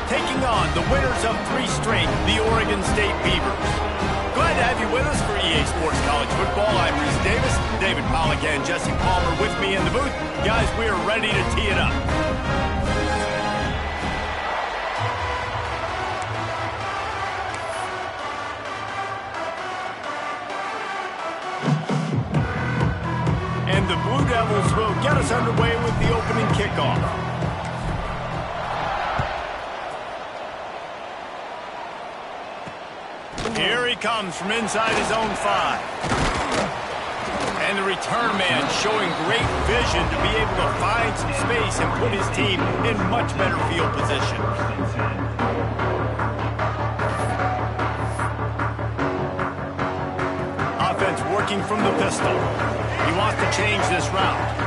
taking on the winners of 3 straight, the Oregon State Beavers. Glad to have you with us for EA Sports College Football. I'm Reese Davis, David Pollack and Jesse Palmer with me in the booth. Guys, we are ready to tee it up. And the Blue Devils will get us underway with the opening kickoff. Here he comes from inside his own 5. And the return man showing great vision to be able to find some space and put his team in much better field position. Offense working from the pistol. He wants to change this route.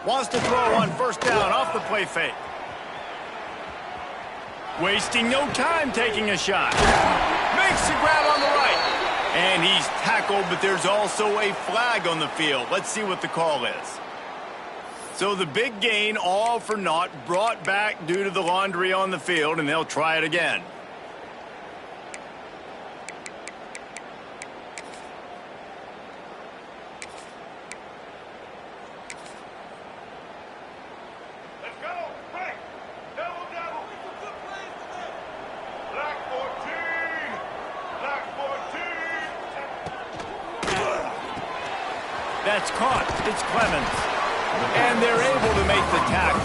Wants to throw on first down off the play fake. Wasting no time taking a shot. Makes the grab on the right. And he's tackled, but there's also a flag on the field. Let's see what the call is. So the big gain, all for naught, brought back due to the laundry on the field, and they'll try it again. That's caught. It's Clemens. And they're able to make the tackle.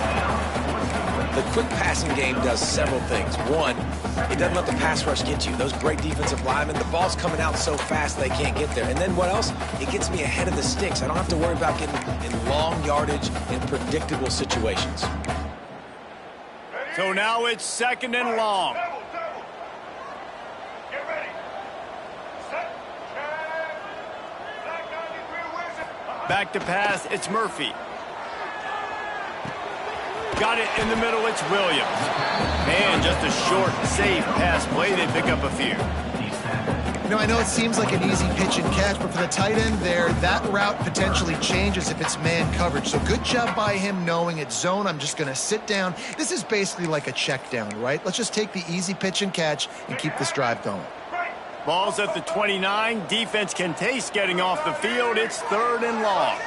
The quick passing game does several things. One, it doesn't let the pass rush get you. Those great defensive linemen, the ball's coming out so fast they can't get there. And then what else? It gets me ahead of the sticks. I don't have to worry about getting in long yardage in predictable situations. So now it's 2nd and long. Back to pass, it's Murphy. Got it in the middle, it's Williams. Man, just a short, safe pass play. They pick up a few. You know, I know it seems like an easy pitch and catch, but for the tight end there, that route potentially changes if it's man coverage. So good job by him knowing it's zone. I'm just going to sit down. This is basically like a check down, right? Let's just take the easy pitch and catch and keep this drive going. Ball's at the 29. Defense can taste getting off the field. It's 3rd and long.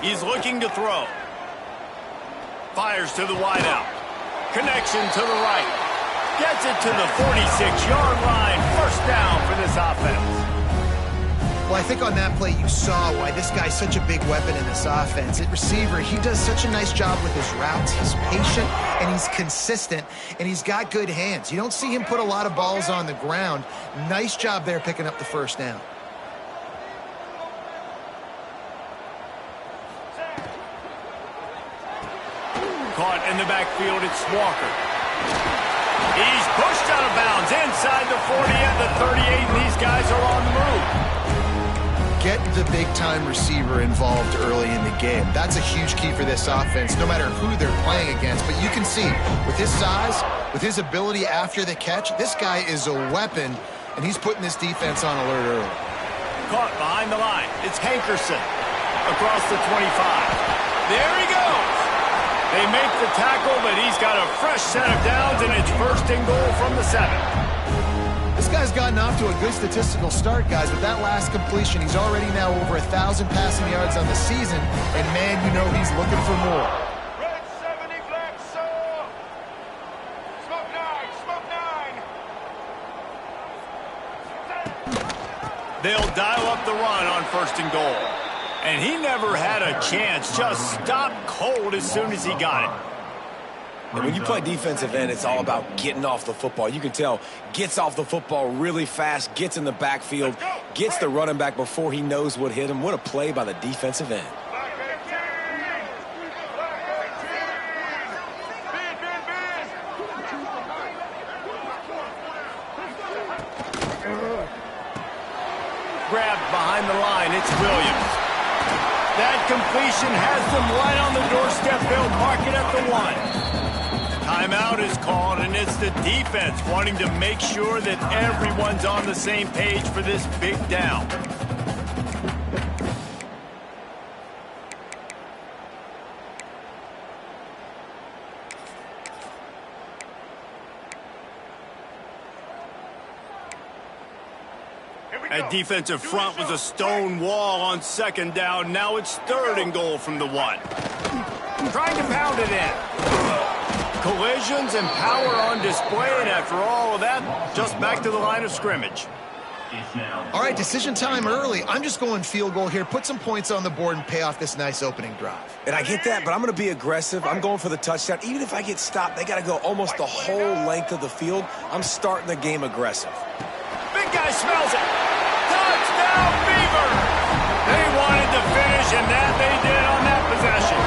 He's looking to throw. Fires to the wideout. Connection to the right. Gets it to the 46-yard line. First down for this offense. Well, I think on that play you saw why this guy's such a big weapon in this offense. At receiver, he does such a nice job with his routes. He's patient, and he's consistent, and he's got good hands. You don't see him put a lot of balls on the ground. Nice job there picking up the first down. Caught in the backfield, it's Walker. He's pushed out of bounds inside the 40 and the 38, and these guys are on the move. Get the big-time receiver involved early in the game. That's a huge key for this offense, no matter who they're playing against. But you can see, with his size, with his ability after the catch, this guy is a weapon, and he's putting this defense on alert early. Caught behind the line. It's Hankerson across the 25. There he goes. They make the tackle, but he's got a fresh set of downs, and it's 1st and goal from the 7. This guy's gotten off to a good statistical start, guys. With that last completion, he's already now over 1,000 passing yards on the season, and man, you know he's looking for more. Red 70, black soul. Smoke 9, They'll dial up the run on 1st and goal. And he never had a chance, just stopped cold as soon as he got it. And when you play defensive end, it's all about getting off the football. You can tell, gets off the football really fast, gets in the backfield, gets the running back before he knows what hit him. What a play by the defensive end. Grabbed behind the line, it's Williams. That completion has them right on the doorstep 1. Timeout is called, and it's the defense wanting to make sure that everyone's on the same page for this big down. That defensive front was a stone wall on 2nd down. Now it's 3rd and goal from the 1. Trying to pound it in. Collisions and power on display, and after all of that, just back to the line of scrimmage. All right, decision time early. I'm just going field goal here. Put some points on the board and pay off this nice opening drive. And I get that, but I'm going to be aggressive. I'm going for the touchdown. Even if I get stopped, they got to go almost the whole length of the field. I'm starting the game aggressive. Big guy smells it. Touchdown, Beavers! They wanted to finish, and that they did on that possession.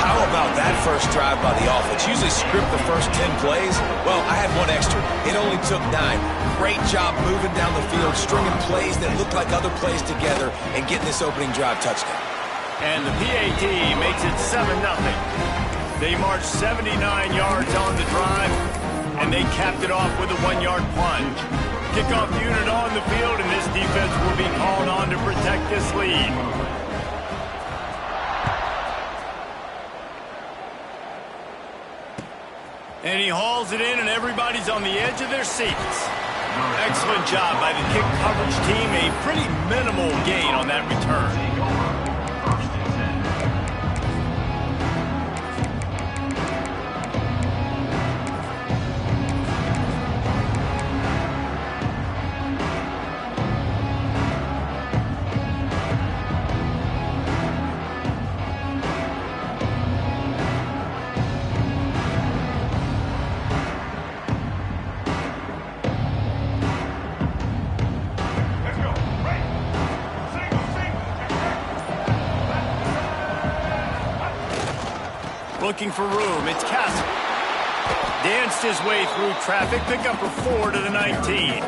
How about that first drive by the offense? Usually script the first 10 plays. Well, I had one extra. It only took 9. Great job moving down the field, stringing plays that looked like other plays together, and getting this opening drive touchdown. And the PAT makes it 7-0. They marched 79 yards on the drive, and they capped it off with a 1-yard plunge. Kickoff unit on the field, and this defense will be called on to protect this lead. And he hauls it in, and everybody's on the edge of their seats. Excellent job by the kick coverage team. A pretty minimal gain on that return. Looking for room, it's Castle. Danced his way through traffic, pick up a 4 to the 19.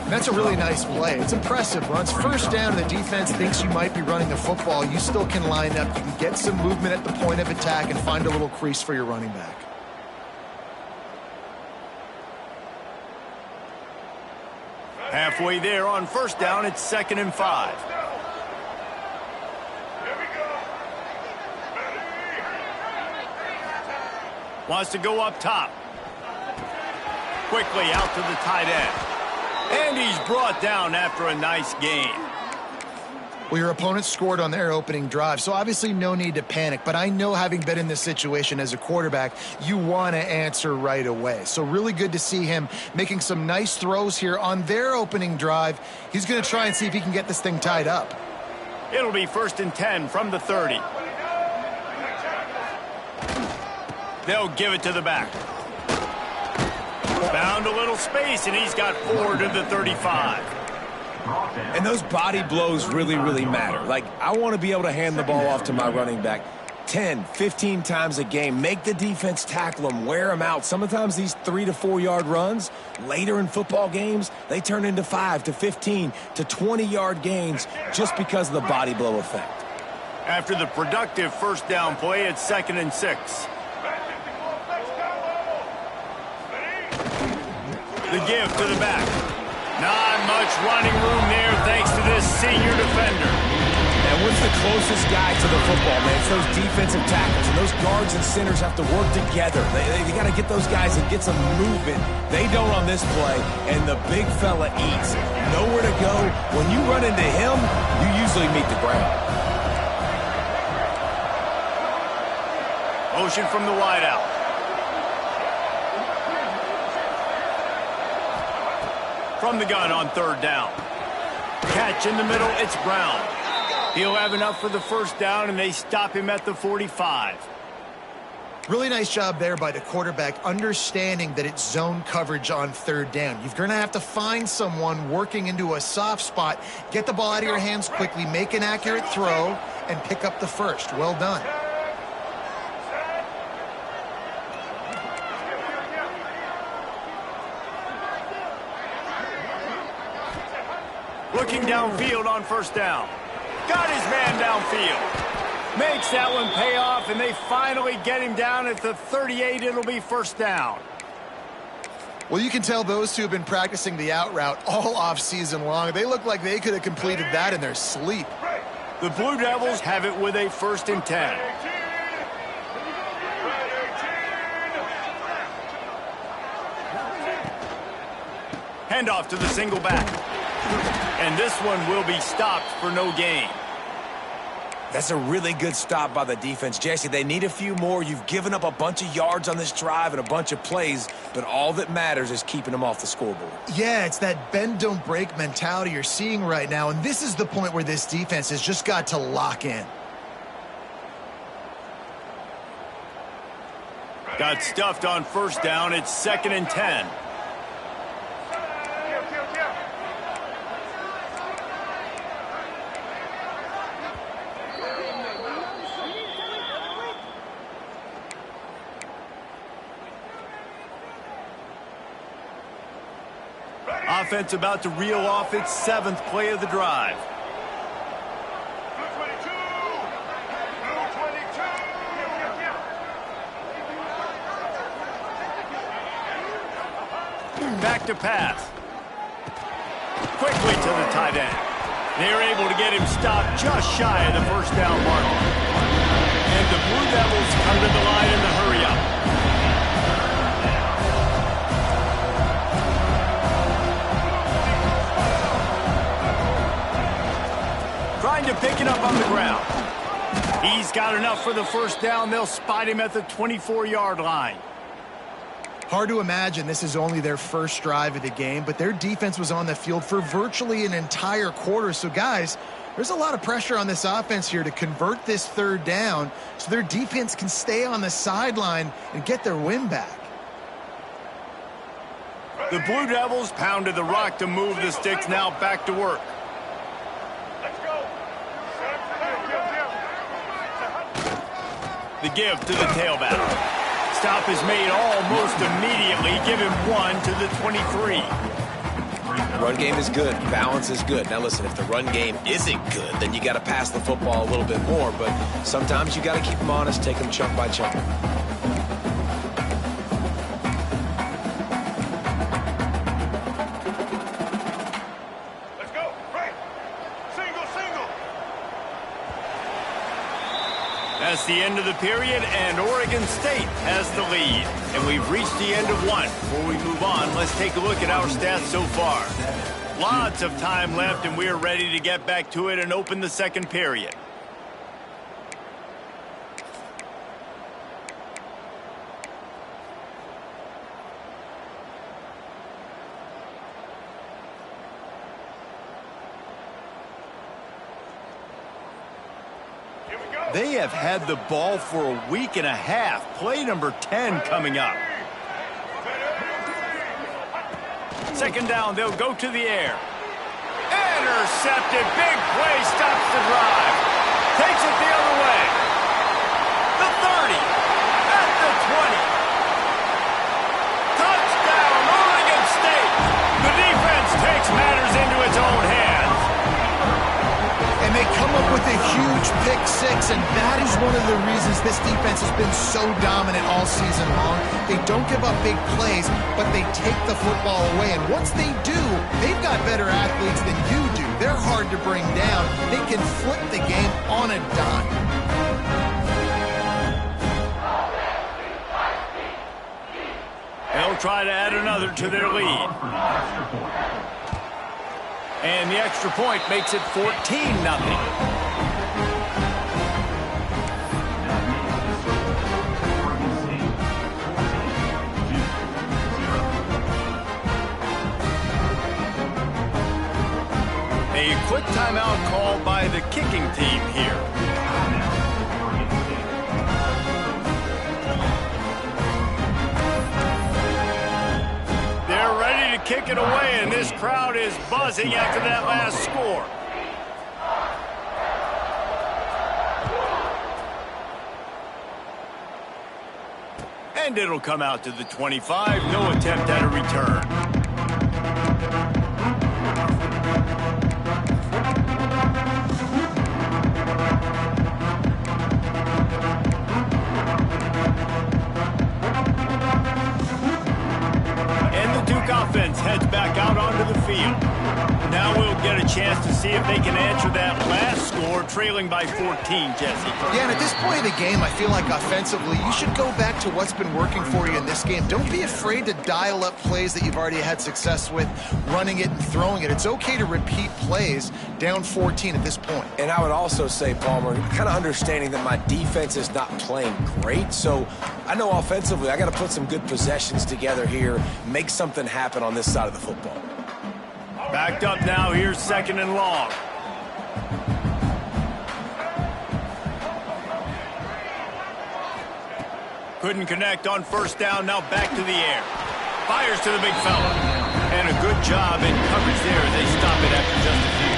That's a really nice play. It's impressive. Runs 1st down, and the defense thinks you might be running the football. You still can line up. You can get some movement at the point of attack and find a little crease for your running back. Halfway there on 1st down, it's 2nd and 5. Wants to go up top. Quickly out to the tight end. And he's brought down after a nice gain. Well, your opponent scored on their opening drive, so obviously no need to panic. But I know, having been in this situation as a quarterback, you want to answer right away. So really good to see him making some nice throws here on their opening drive. He's going to try and see if he can get this thing tied up. It'll be 1st and 10 from the 30. They'll give it to the back. Found a little space, and he's got 4 to the 35. And those body blows really, really matter. Like, I want to be able to hand the ball off to my running back 10, 15 times a game. Make the defense tackle them, wear them out. Sometimes these 3 to 4 yard runs, later in football games, they turn into 5 to 15 to 20 yard gains just because of the body blow effect. After the productive 1st down play, it's 2nd and 6. The give to the back. Not much running room there thanks to this senior defender. And what's the closest guy to the football, man? It's those defensive tackles, and those guards and centers have to work together. They got to get those guys and get some movement. They don't on this play, and the big fella eats. Nowhere to go. When you run into him, you usually meet the ground. Motion from the wideout. From the gun on 3rd down. Catch in the middle, it's Brown. He'll have enough for the 1st down, and they stop him at the 45. Really nice job there by the quarterback, understanding that it's zone coverage on 3rd down. You're going to have to find someone working into a soft spot, get the ball out of your hands quickly, make an accurate throw, and pick up the 1st. Well done. Looking downfield on 1st down. Got his man downfield. Makes that one pay off, and they finally get him down at the 38. It'll be first down. Well, you can tell those two have been practicing the out route all off season long. They look like they could have completed that in their sleep. The Blue Devils have it with a 1st and 10. Handoff to the single back. And this one will be stopped for no gain. That's a really good stop by the defense. Jesse, they need a few more. You've given up a bunch of yards on this drive and a bunch of plays, but all that matters is keeping them off the scoreboard. Yeah, it's that bend, don't break mentality you're seeing right now, and this is the point where this defense has just got to lock in. Got stuffed on first down. It's 2nd and 10. Offense about to reel off its 7th play of the drive. Back to pass. Quickly to the tight end. They're able to get him stopped just shy of the first down mark. And the Blue Devils come to the line in the hurry-up. Trying to pick it up on the ground. He's got enough for the first down. They'll spot him at the 24-yard line. Hard to imagine this is only their first drive of the game, but their defense was on the field for virtually an entire quarter. So, guys, there's a lot of pressure on this offense here to convert this 3rd down so their defense can stay on the sideline and get their win back. The Blue Devils pounded the rock to move the sticks. Now back to work. The give to the tailback. Stop is made almost immediately. Give him 1 to the 23. Run game is good. Balance is good. Now listen, if the run game isn't good, then you got to pass the football a little bit more. But sometimes you got to keep them honest, take them chunk by chunk. Let's go. Right. Single. That's the end of the period, and Oregon State has the lead. And we've reached the end of one. Before we move on, let's take a look at our stats so far. Lots of time left, and we're ready to get back to it and open the 2nd period. They have had the ball for a week and a half. Play number 10 coming up. 2nd down, they'll go to the air. Intercepted. Big play stops the drive. Takes it the other way. The 30. At the 20. Touchdown, Oregon State. The defense takes matters into its own hands. And they come up with a huge pick 6, and that is one of the reasons this defense has been so dominant all season long. They don't give up big plays, but they take the football away. And once they do, they've got better athletes than you do. They're hard to bring down. They can flip the game on a dime. They'll try to add another to their lead. And the extra point makes it 14-0. A quick timeout called by the kicking team here. They're ready to kick it away, and this crowd is buzzing after that last score. And it'll come out to the 25. No attempt at a return. chance to see if they can answer that last score, trailing by 14, Jesse. Yeah, and at this point of the game, I feel like offensively, you should go back to what's been working for you in this game. Don't be afraid to dial up plays that you've already had success with, running it and throwing it. It's okay to repeat plays down 14 at this point. And I would also say, Palmer, kind of understanding that my defense is not playing great, so I know offensively I got to put some good possessions together here, make something happen on this side of the football. Backed up now, here's 2nd and long. Couldn't connect on 1st down, now back to the air. Fires to the big fella. And a good job in coverage there as they stop it after just a few.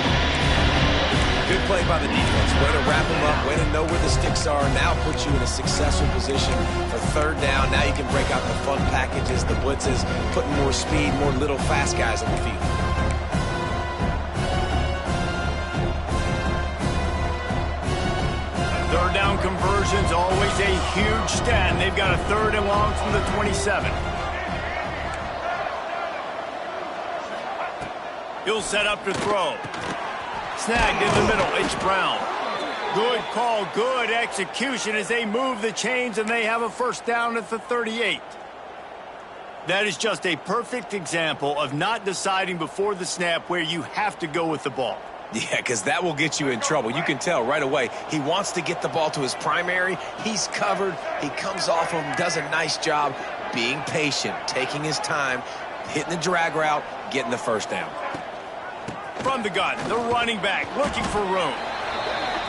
Good play by the defense. Way to wrap them up, way to know where the sticks are. Now puts you in a successful position for 3rd down. Now you can break out the fun packages, the blitzes, putting more speed, more little fast guys on the field. Third down conversions, always a huge stat. They've got a 3rd and long from the 27. He'll set up to throw. Snagged in the middle, it's Brown. Good call, good execution as they move the chains and they have a 1st down at the 38. That is just a perfect example of not deciding before the snap where you have to go with the ball. Yeah, because that will get you in trouble. You can tell right away. He wants to get the ball to his primary. He's covered. He comes off him, does a nice job being patient, taking his time, hitting the drag route, getting the 1st down. From the gun, the running back looking for room.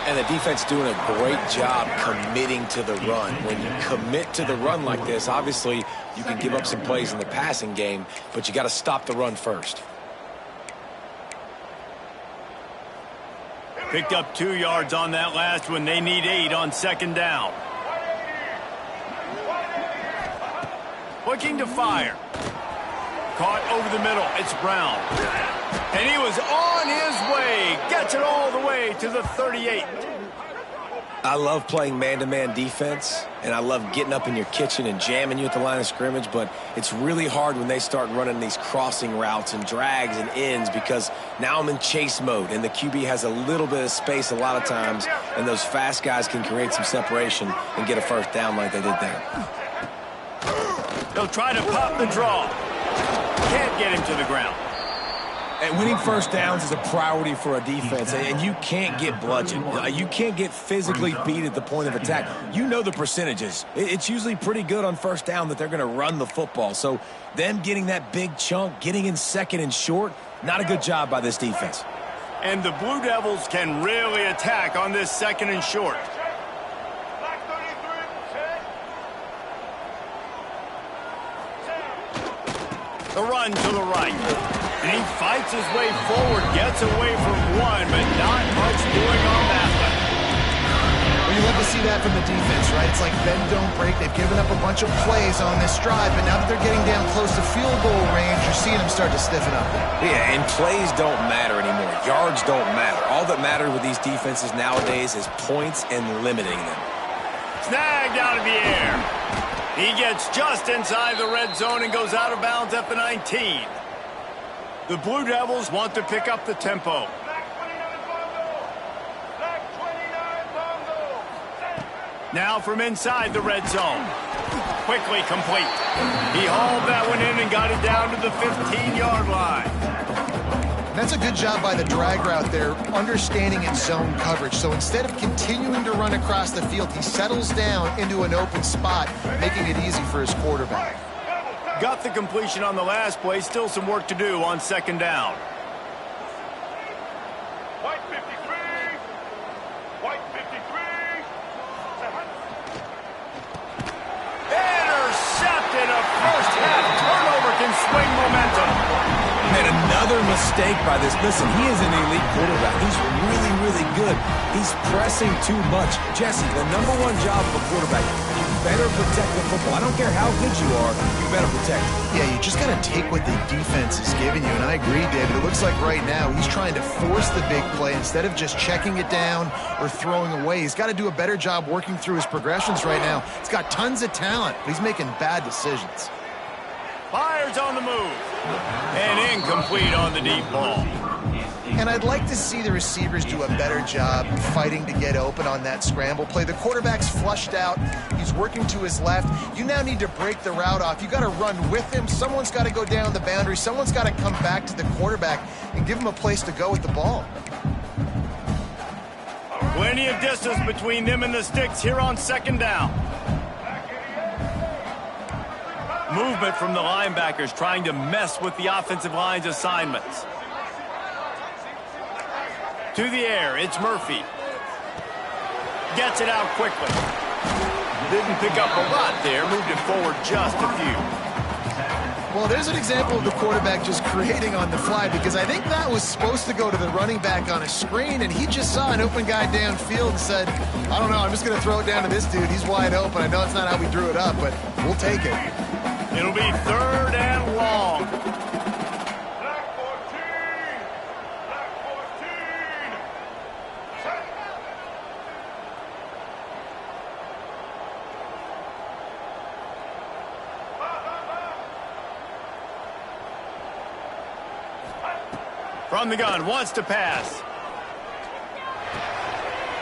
And the defense doing a great job committing to the run. When you commit to the run like this, obviously you can give up some plays in the passing game, but you got to stop the run first. Picked up 2 yards on that last one. They need 8 on 2nd down. Looking to fire. Caught over the middle. It's Brown. And he was on his way. Gets it all the way to the 38. I love playing man-to-man defense, and I love getting up in your kitchen and jamming you at the line of scrimmage, but it's really hard when they start running these crossing routes and drags and ends because now I'm in chase mode, and the QB has a little bit of space a lot of times, and those fast guys can create some separation and get a 1st down like they did there. They'll try to pop the draw. Can't get him to the ground. And winning 1st downs is a priority for a defense, and you can't get bludgeoned. You can't get physically beat at the point of attack. You know the percentages. It's usually pretty good on 1st down that they're going to run the football. So them getting that big chunk, getting in 2nd and short, not a good job by this defense. And the Blue Devils can really attack on this 2nd and short. The run to the right. And he fights his way forward, gets away from one, but not much doing on that one. Well, you love to see that from the defense, right? It's like bend, don't break. They've given up a bunch of plays on this drive, but now that they're getting down close to field goal range, you're seeing them start to stiffen up. Yeah, and plays don't matter anymore. Yards don't matter. All that matters with these defenses nowadays is points and limiting them. Snagged out of the air. He gets just inside the red zone and goes out of bounds at the 19. The Blue Devils want to pick up the tempo. Now from inside the red zone. Quickly complete. He hauled that one in and got it down to the 15-yard line. That's a good job by the drag route there, understanding its zone coverage. So instead of continuing to run across the field, he settles down into an open spot, making it easy for his quarterback. Got the completion on the last play. Still some work to do on 2nd down. White 53. White 53. Intercepted. A first-half turnover can swing momentum. And another mistake by this. Listen, he is an elite quarterback. He's really, really good. He's pressing too much. Jesse, the #1 job of a quarterback, you better protect the football. I don't care how good you are, you better protect it. Yeah, you just got to take what the defense is giving you, and I agree, David. It looks like right now he's trying to force the big play instead of just checking it down or throwing away. He's got to do a better job working through his progressions right now. He's got tons of talent, but he's making bad decisions. Fires on the move. And incomplete on the deep ball. And I'd like to see the receivers do a better job fighting to get open on that scramble play. The quarterback's flushed out. He's working to his left. You now need to break the route off. You got to run with him. Someone's got to go down the boundary. Someone's got to come back to the quarterback and give him a place to go with the ball. Plenty of distance between them and the sticks here on second down. Movement from the linebackers trying to mess with the offensive line's assignments. To the air, it's Murphy. Gets it out quickly. Didn't pick up a lot there, moved it forward just a few. Well, there's an example of the quarterback just creating on the fly, because I think that was supposed to go to the running back on a screen, and he just saw an open guy downfield and said, I don't know, I'm just going to throw it down to this dude. He's wide open. I know it's not how we drew it up, but we'll take it. It'll be 3rd and long. Black 14. Black 14. Set. From the gun, wants to pass.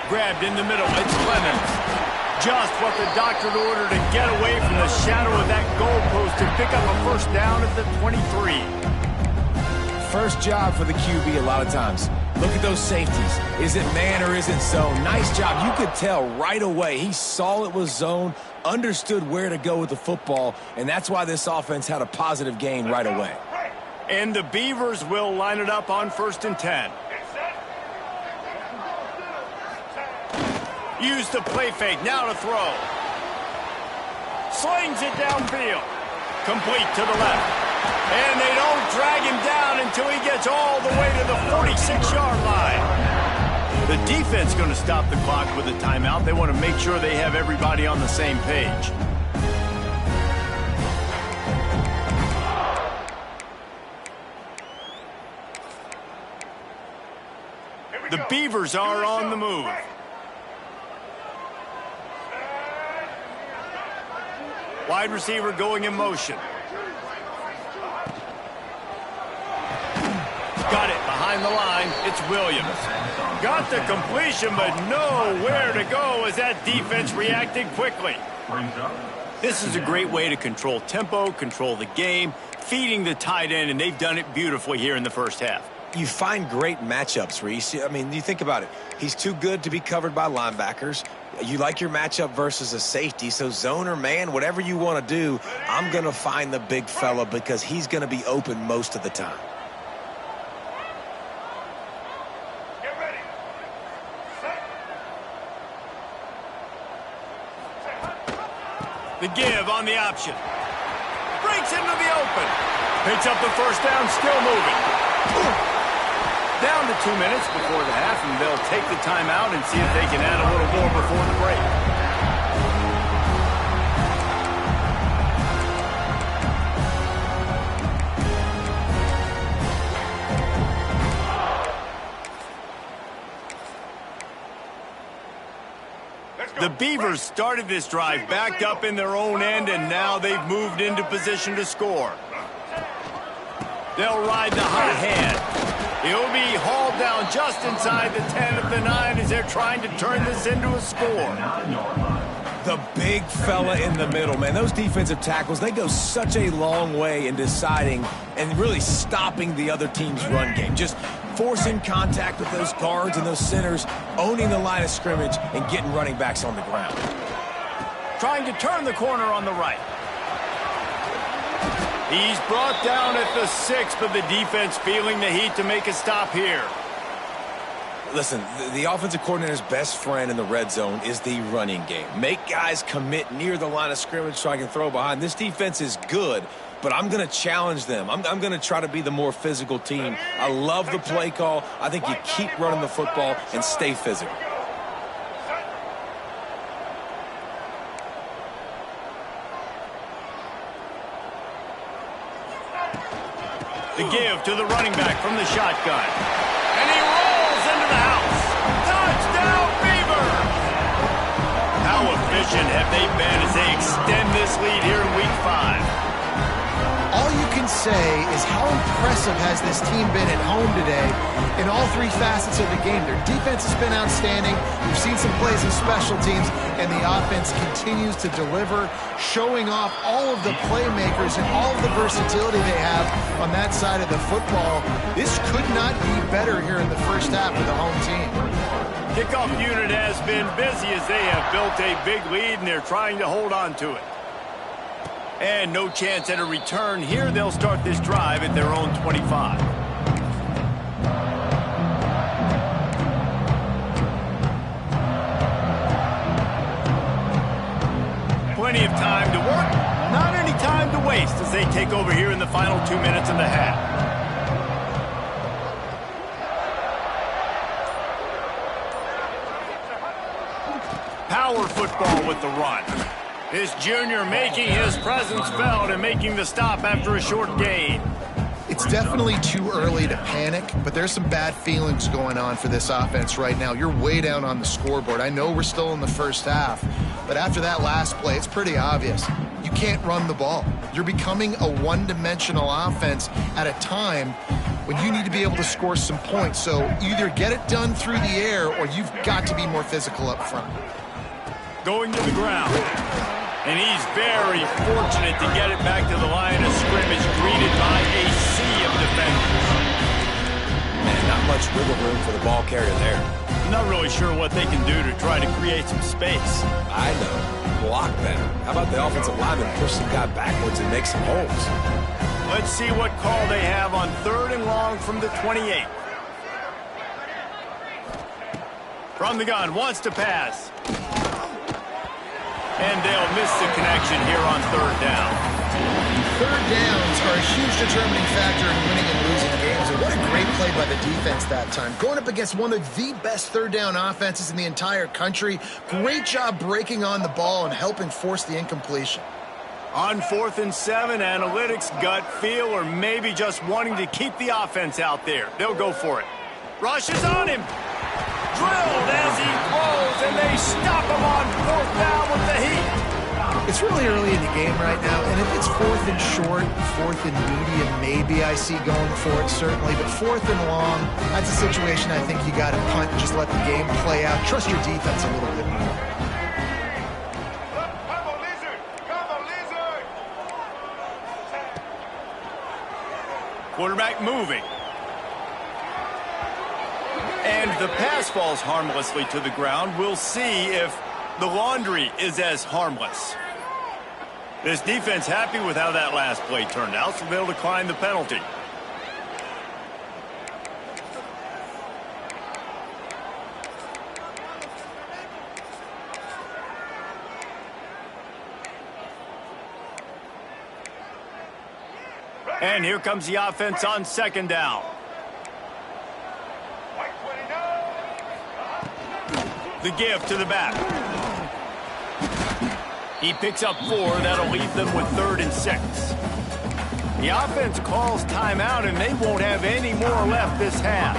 Grabbed in the middle, it's Clemens. Just what the doctor ordered to get away from the shadow of that goalpost and pick up a first down at the 23. First job for the QB a lot of times. Look at those safeties. Is it man or is it zone? Nice job. You could tell right away. He saw it was zone, understood where to go with the football, and that's why this offense had a positive gain right away. And the Beavers will line it up on 1st and 10. Use the play fake, now to throw. Slings it downfield. Complete to the left. And they don't drag him down until he gets all the way to the 46-yard line. The defense going to stop the clock with a timeout. They want to make sure they have everybody on the same page. The Beavers are on the move. Wide receiver going in motion. Got it behind the line. It's Williams. Got the completion, but nowhere to go as that defense reacted quickly. This is a great way to control tempo, control the game, feeding the tight end, and they've done it beautifully here in the first half. You find great matchups, Reese. I mean, you think about it. He's too good to be covered by linebackers. You like your matchup versus a safety, so zone or man, whatever you want to do, I'm going to find the big fella because he's going to be open most of the time. Get ready. The give on the option. Breaks into the open. Picks up the first down, still moving. Down to 2 minutes before the half, and they'll take the timeout and see if they can add a little more before the break. The Beavers started this drive backed up in their own end, and now they've moved into position to score. They'll ride the hot hand. He'll be hauled down just inside the 10 of the 9 as they're trying to turn this into a score. The big fella in the middle, man. Those defensive tackles, they go such a long way in deciding and really stopping the other team's run game. Just forcing contact with those guards and those centers, owning the line of scrimmage, and getting running backs on the ground. Trying to turn the corner on the right. He's brought down at the 6, but the defense feeling the heat to make a stop here. Listen, the offensive coordinator's best friend in the red zone is the running game. Make guys commit near the line of scrimmage so I can throw behind. This defense is good, but I'm going to challenge them. I'm going to try to be the more physical team. I love the play call. I think you keep running the football and stay physical. The give to the running back from the shotgun. And he rolls into the house. Touchdown, Beavers! How efficient have they been as they extend this lead here in Week 5? All you can say is how impressive has this team been at home today in all three facets of the game. Their defense has been outstanding. We've seen some plays in special teams, and the offense continues to deliver, showing off all of the playmakers and all of the versatility they have on that side of the football. This could not be better here in the first half for the home team. Kickoff unit has been busy as they have built a big lead, and they're trying to hold on to it. And no chance at a return here. They'll start this drive at their own 25. Plenty of time to work, not any time to waste as they take over here in the final 2 minutes of the half. Power football with the run. This junior making his presence felt and making the stop after a short gain. It's definitely too early to panic, but there's some bad feelings going on for this offense right now. You're way down on the scoreboard. I know we're still in the first half, but after that last play, it's pretty obvious. You can't run the ball. You're becoming a one-dimensional offense at a time when you need to be able to score some points. So either get it done through the air or you've got to be more physical up front. Going to the ground. And he's very fortunate to get it back to the line of scrimmage, greeted by a sea of defenders. Man, not much wiggle room for the ball carrier there. I'm not really sure what they can do to try to create some space. I know. Block better. How about the offensive lineman push some guy backwards and make some holes? Let's see what call they have on 3rd and long from the 28. From the gun, wants to pass. And they'll miss the connection here on 3rd down. Third downs are a huge determining factor in winning and losing games. And what a great play by the defense that time. Going up against one of the best third down offenses in the entire country. Great job breaking on the ball and helping force the incompletion. On 4th and 7, analytics, gut feel, or maybe just wanting to keep the offense out there. They'll go for it. Rush is on him. Drilled as he throws, and they stop him on 4th down with the heat. It's really early in the game right now, and if it's 4th and short, 4th and medium, maybe I see going for it, certainly. But 4th and long, that's a situation I think you got to punt and just let the game play out. Trust your defense a little bit more. Come on, Lizard! Come on, Lizard! Quarterback moving. And the pass falls harmlessly to the ground. We'll see if the laundry is as harmless. This defense happy with how that last play turned out, so they'll decline the penalty. And here comes the offense on 2nd down. The give to the back. He picks up 4. That'll leave them with 3rd and 6. The offense calls timeout, and they won't have any more left this half.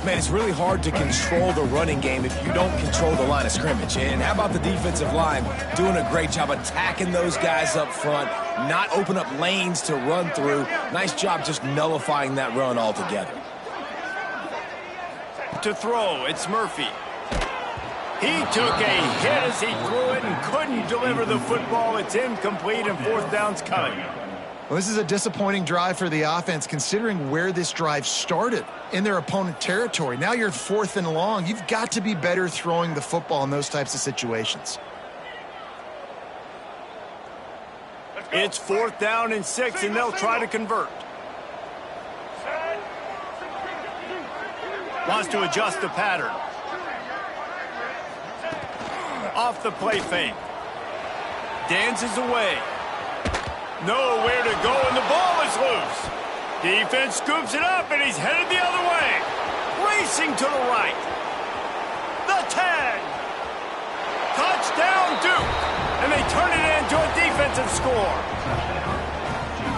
Man, it's really hard to control the running game if you don't control the line of scrimmage. And how about the defensive line doing a great job attacking those guys up front, not open up lanes to run through. Nice job just nullifying that run altogether. To throw, it's Murphy. He took a hit as he threw it and couldn't deliver the football. It's incomplete, and 4th down's coming. Well, this is a disappointing drive for the offense, considering where this drive started, in their opponent territory. Now you're 4th and long. You've got to be better throwing the football in those types of situations. It's 4th down and 6, and they'll try to convert. Wants to adjust the pattern. Off the play fake. Dances away. Nowhere to go, and the ball is loose. Defense scoops it up, and he's headed the other way. Racing to the right. The tag. Touchdown, Duke. And they turn it into a defensive score.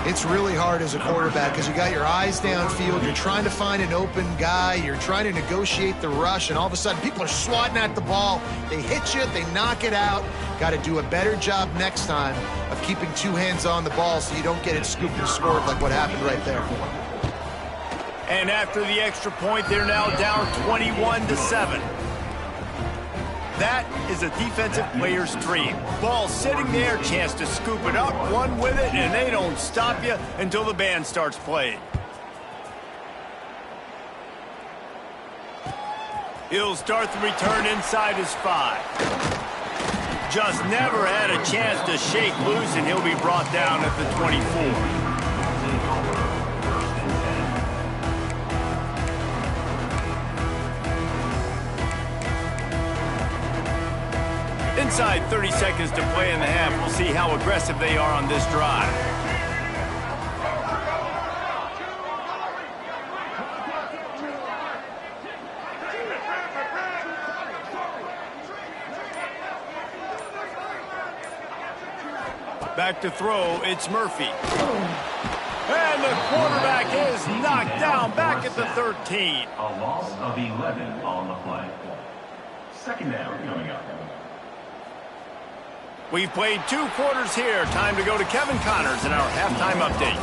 It's really hard as a quarterback because you got your eyes downfield. You're trying to find an open guy. You're trying to negotiate the rush, and all of a sudden people are swatting at the ball. They hit you. They knock it out. Got to do a better job next time of keeping two hands on the ball so you don't get it scooped and scored like what happened right there. And after the extra point, they're now down 21-7. That is a defensive player's dream. Ball sitting there, chance to scoop it up, run with it, and they don't stop you until the band starts playing. He'll start the return inside his 5. Just never had a chance to shake loose, and he'll be brought down at the 24. Inside 30 seconds to play in the half. We'll see how aggressive they are on this drive. Back to throw, it's Murphy. And the quarterback is knocked down back at the 13. A loss of 11 on the play. Second down coming up. We've played 2 quarters here. Time to go to Kevin Connors in our halftime update.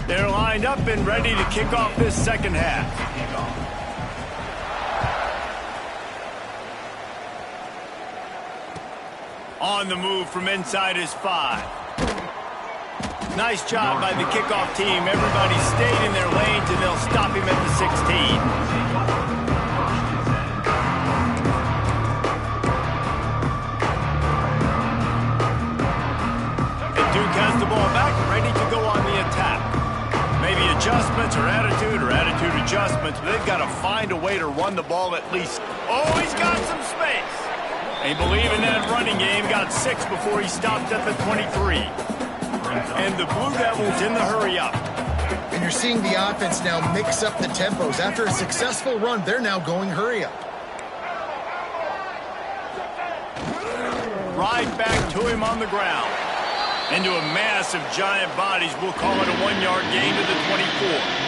They're lined up and ready to kick off this second half. On the move from inside his 5. Nice job by the kickoff team. Everybody stayed in their lanes, and they'll stop him at the 16. And Duke has the ball back, ready to go on the attack. Maybe adjustments or attitude adjustments, but they've got to find a way to run the ball at least. Oh, he's got some space. They believe in that running game. Got 6 before he stopped at the 23. And the Blue Devils in the hurry up. And you're seeing the offense now mix up the tempos. After a successful run, they're now going hurry up. Right back to him on the ground. Into a mass of giant bodies. We'll call it a 1-yard gain to the 24.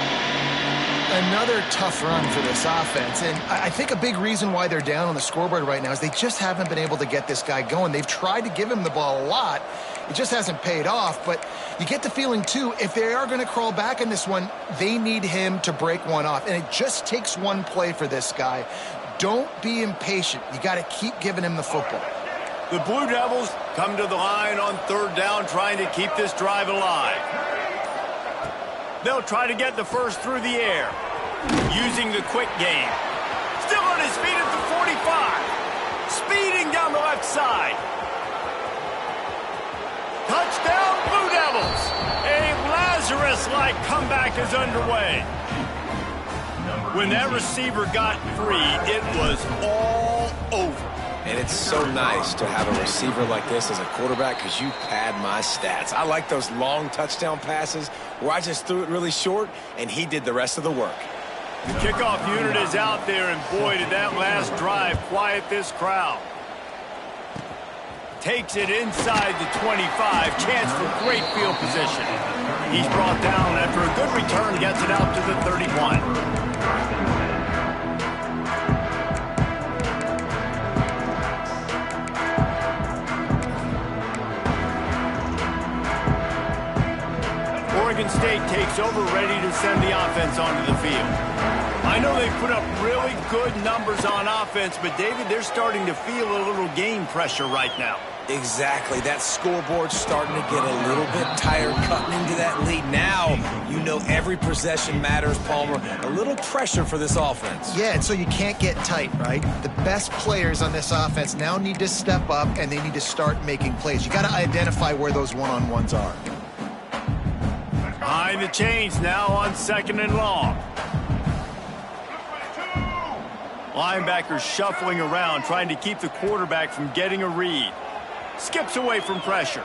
Another tough run for this offense, and I think a big reason why they're down on the scoreboard right now is they just haven't been able to get this guy going. They've tried to give him the ball a lot. It just hasn't paid off, but you get the feeling, too, if they are going to crawl back in this one, they need him to break one off, and it just takes one play for this guy. Don't be impatient. You got to keep giving him the football. The Blue Devils come to the line on 3rd down, trying to keep this drive alive. They'll try to get the first through the air, using the quick game. Still on his feet at the 45. Speeding down the left side. Touchdown, Blue Devils. A Lazarus-like comeback is underway. When that receiver got free, it was all over. And it's so nice to have a receiver like this as a quarterback because you pad my stats. I like those long touchdown passes where I just threw it really short and he did the rest of the work. The kickoff unit is out there, and boy, did that last drive quiet this crowd. Takes it inside the 25. Chance for great field position. He's brought down after a good return, gets it out to the 31. Oregon State takes over, ready to send the offense onto the field. I know they put up really good numbers on offense, but David, they're starting to feel a little game pressure right now. Exactly. That scoreboard's starting to get a little bit tired cutting into that lead. Now, you know every possession matters, Palmer. A little pressure for this offense. Yeah, and so you can't get tight, right? The best players on this offense now need to step up, and they need to start making plays. You got to identify where those one-on-ones are. Behind the chains now on 2nd and long. Linebackers shuffling around, trying to keep the quarterback from getting a read. Skips away from pressure.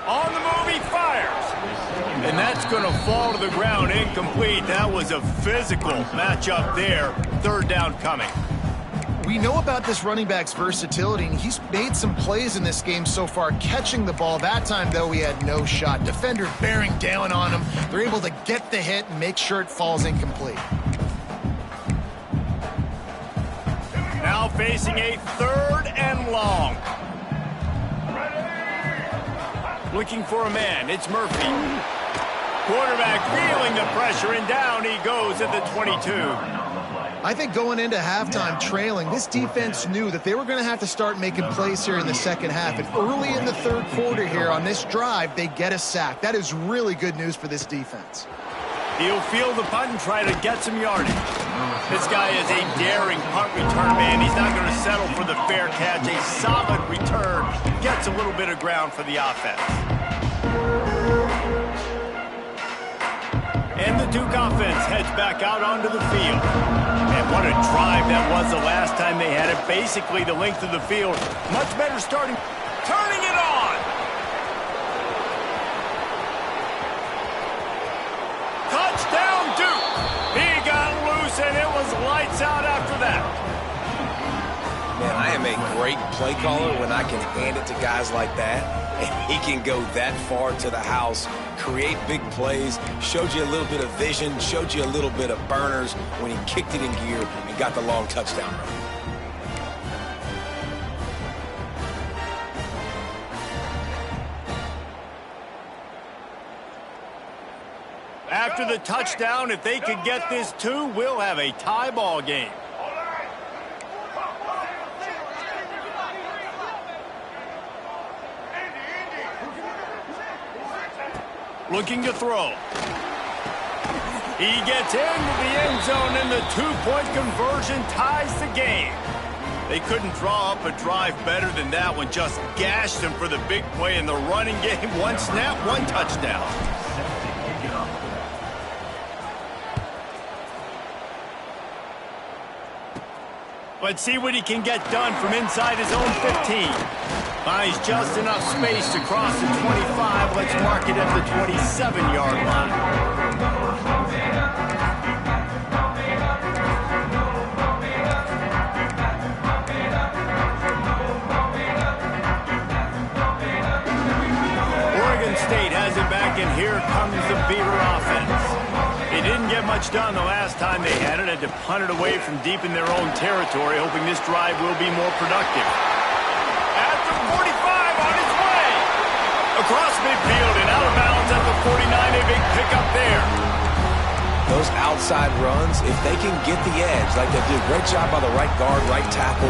On the move, he fires. And that's going to fall to the ground, incomplete. That was a physical matchup there. Third down coming. We know about this running back's versatility, and he's made some plays in this game so far, catching the ball. That time, though, he had no shot. Defender bearing down on him. They're able to get the hit and make sure it falls incomplete. Now facing a 3rd and long. Looking for a man. It's Murphy. Quarterback feeling the pressure, and down he goes at the 22. I think going into halftime trailing, this defense knew that they were going to have to start making plays here in the second half. And early in the 3rd quarter here on this drive, they get a sack. That is really good news for this defense. He'll field the punt and try to get some yardage. This guy is a daring punt return man. He's not going to settle for the fair catch. A solid return. Gets a little bit of ground for the offense. And the Duke offense heads back out onto the field. And what a drive that was the last time they had it. Basically the length of the field. Much better starting. Turning it on. Touchdown Duke. He got loose and it was lights out after that. Man, I am a great play caller when I can hand it to guys like that. And he can go that far to the house, create big plays, showed you a little bit of vision, showed you a little bit of burners when he kicked it in gear and got the long touchdown run. After the touchdown, if they could get this too, we'll have a tie ball game. Looking to throw. He gets into the end zone, and the 2-point conversion ties the game. They couldn't draw up a drive better than that one. Just gashed him for the big play in the running game. One snap, one touchdown. Let's see what he can get done from inside his own 15. Finds just enough space to cross the 25. Let's mark it at the 27-yard line. Oregon State has it back, and here comes the Beaver offense. They didn't get much done the last time they had it. Had to punt it away from deep in their own territory, hoping this drive will be more productive. At the 45, on its way. Across midfield and out of bounds at the 49. A big pickup there. Those outside runs, if they can get the edge, like they did, great job by the right guard, right tackle,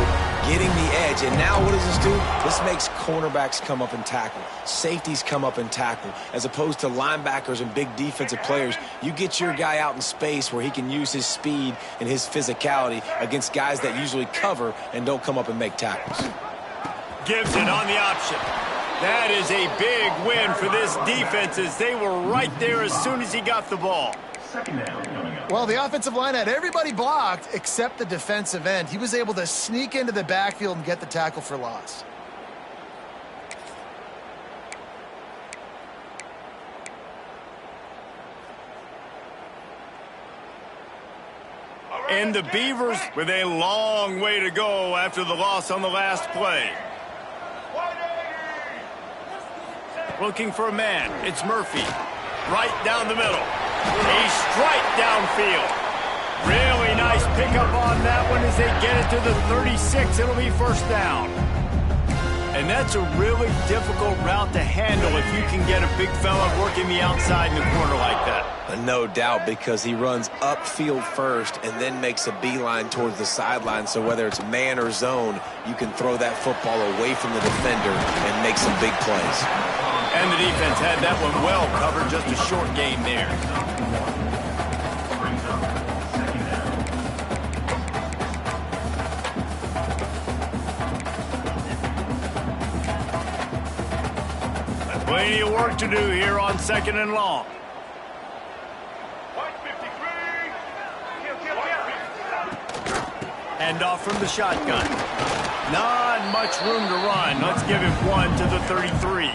getting the edge. And now what does this do? This makes cornerbacks come up and tackle. Safeties come up and tackle. As opposed to linebackers and big defensive players, you get your guy out in space where he can use his speed and his physicality against guys that usually cover and don't come up and make tackles. Gives it on the option. That is a big win for this defense, as they were right there as soon as he got the ball. Well, the offensive line had everybody blocked except the defensive end. He was able to sneak into the backfield and get the tackle for loss. And the Beavers with a long way to go after the loss on the last play. Looking for a man. It's Murphy. Right down the middle. A strike downfield. Really nice pickup on that one as they get it to the 36. It'll be first down. And that's a really difficult route to handle if you can get a big fella working the outside in the corner like that. No doubt, because he runs upfield first and then makes a beeline towards the sideline. So whether it's man or zone, you can throw that football away from the defender and make some big plays. And the defense had that one well covered. Just a short gain there. Plenty of work to do here on 2nd and long. Hand off from the shotgun. Not much room to run. Let's give him one to the 33.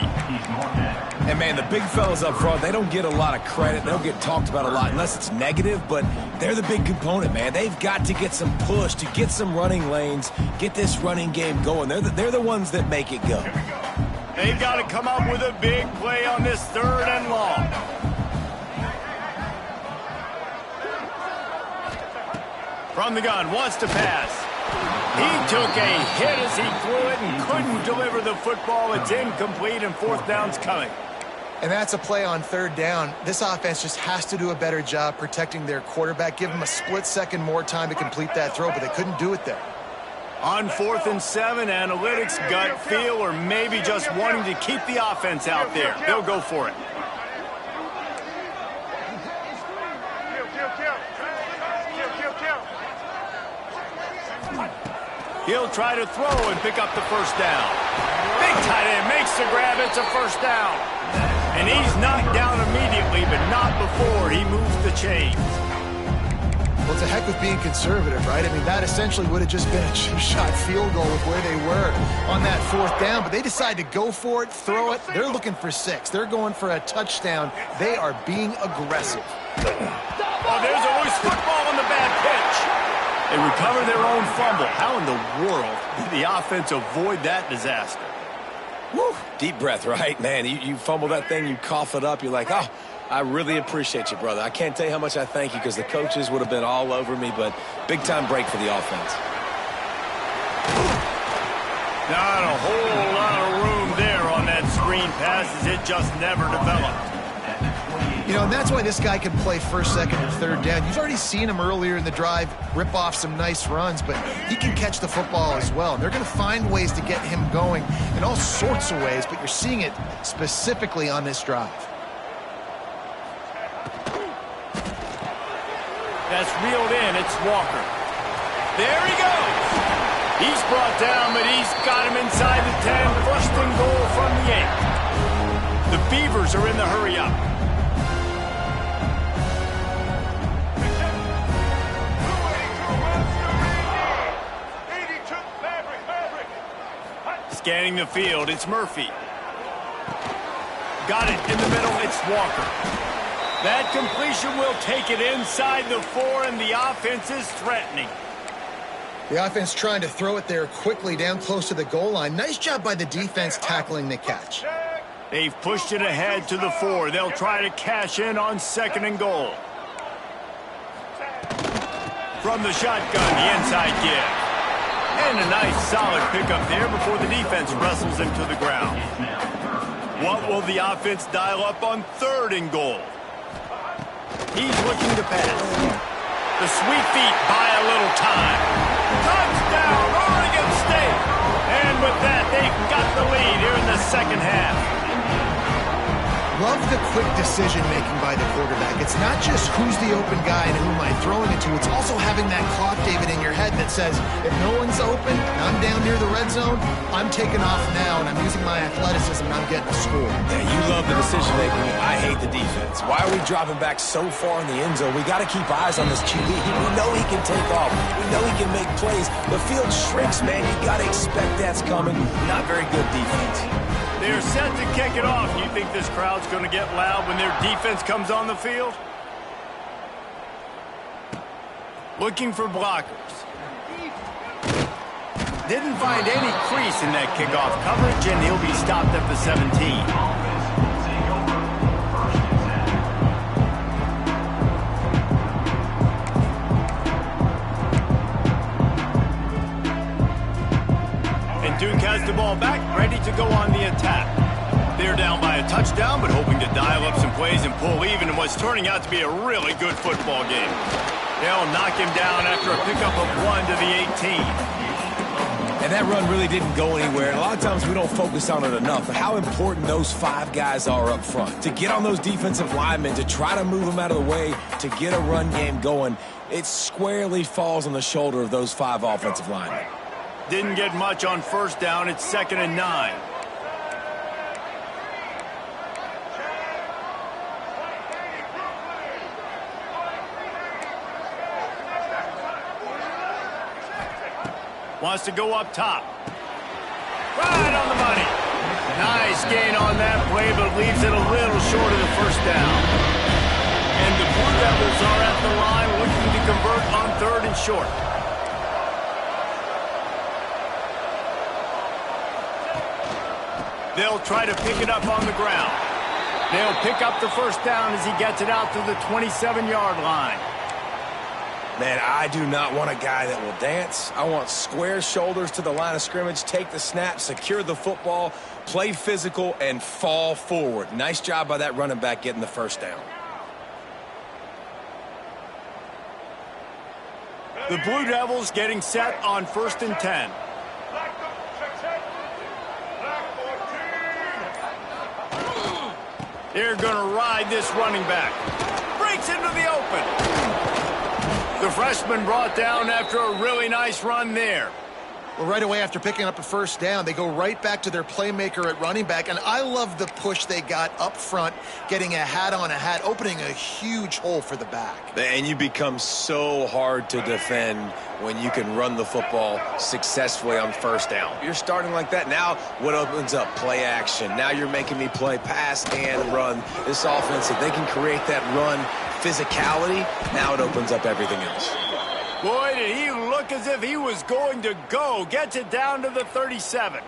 And, man, the big fellas up front, they don't get a lot of credit. They don't get talked about a lot unless it's negative, but they're the big component, man. They've got to get some push, to get some running lanes, get this running game going. They're the ones that make it go. They've got to come up with a big play on this 3rd and long. From the gun, wants to pass. He took a hit as he threw it and couldn't deliver the football. It's incomplete, and 4th down's coming. And that's a play on 3rd down. This offense just has to do a better job protecting their quarterback. Give him a split second more time to complete that throw, but they couldn't do it there. On 4th and 7, analytics, gut feel, or maybe just wanting to keep the offense out there. They'll go for it. He'll try to throw and pick up the 1st down. Big tight end makes the grab. It's a 1st down. And he's knocked down immediately, but not before he moves the chains. Well, it's a heck of being conservative, right? I mean, that essentially would have just been a two-shot field goal with where they were on that 4th down. But they decide to go for it, throw it. They're looking for 6. They're going for a touchdown. They are being aggressive. Oh, there's a loose football on the bad pitch. They recover their own fumble. How in the world did the offense avoid that disaster? Woo. Deep breath, right? Man, you fumble that thing, you cough it up, you're like, oh, I really appreciate you, brother. I can't tell you how much I thank you because the coaches would have been all over me, but big-time break for the offense. Not a whole lot of room there on that screen pass as it just never developed. You know, and that's why this guy can play 1st, 2nd, and 3rd down. You've already seen him earlier in the drive rip off some nice runs, but he can catch the football as well. And they're going to find ways to get him going in all sorts of ways, but you're seeing it specifically on this drive. That's reeled in. It's Walker. There he goes. He's brought down, but he's got him inside the 10. 1st and goal from the 8. The Beavers are in the hurry-up. Scanning the field, it's Murphy. Got it in the middle, it's Walker. That completion will take it inside the 4, and the offense is threatening. The offense trying to throw it there quickly down close to the goal line. Nice job by the defense tackling the catch. They've pushed it ahead to the 4. They'll try to cash in on 2nd and goal. From the shotgun, the inside give. And a nice solid pickup there before the defense wrestles him to the ground. What will the offense dial up on 3rd and goal? He's looking to pass. The sweet feet buy a little time. Touchdown, Oregon State! And with that, they've got the lead here in the 2nd half. Love the quick decision-making by the quarterback. It's not just who's the open guy and who am I throwing it to. It's also having that clock, David, in your head that says, if no one's open and I'm down near the red zone, I'm taking off now and I'm using my athleticism and I'm getting a score. Yeah, you love the decision-making. I hate the defense. Why are we dropping back so far in the end zone? We got to keep eyes on this QB. We know he can take off. We know he can make plays. The field shrinks, man. You got to expect that's coming. Not very good defense. They're set to kick it off. You think this crowd's going to get loud when their defense comes on the field? Looking for blockers. Didn't find any crease in that kickoff coverage, and he'll be stopped at the 17. Duke has the ball back, ready to go on the attack. They're down by a touchdown, but hoping to dial up some plays and pull even in what's turning out to be a really good football game. They'll knock him down after a pickup of 1 to the 18. And that run really didn't go anywhere. A lot of times we don't focus on it enough, but how important those 5 guys are up front. To get on those defensive linemen, to try to move them out of the way, to get a run game going, it squarely falls on the shoulder of those 5 offensive linemen. Didn't get much on 1st down. It's 2nd and 9. Wants to go up top. Right on the money. Nice gain on that play, but leaves it a little short of the first down. And the Blue Devils are at the line looking to convert on 3rd and short. They'll try to pick it up on the ground. They'll pick up the first down as he gets it out to the 27-yard line. Man, I do not want a guy that will dance. I want square shoulders to the line of scrimmage, take the snap, secure the football, play physical, and fall forward. Nice job by that running back getting the first down. The Blue Devils getting set on 1st and 10. They're going to ride this running back. Breaks into the open. The freshman brought down after a really nice run there. Well, right away after picking up a first down, they go right back to their playmaker at running back. And I love the push they got up front, getting a hat on a hat, opening a huge hole for the back. And you become so hard to defend when you can run the football successfully on first down. You're starting like that. Now what opens up? Play action. Now you're making me play pass and run. This offense, if they can create that run physicality, now it opens up everything else. Boy, did he look as if he was going to go. Gets it down to the 37.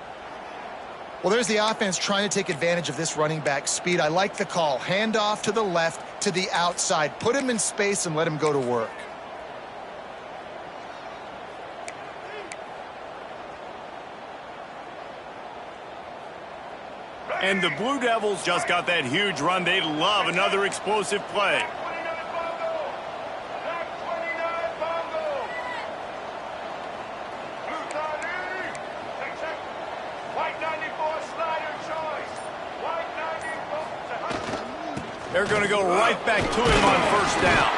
Well, there's the offense trying to take advantage of this running back speed. I like the call. Hand off to the left, to the outside. Put him in space and let him go to work. And the Blue Devils just got that huge run. They love another explosive play. They're going to go right back to him on first down.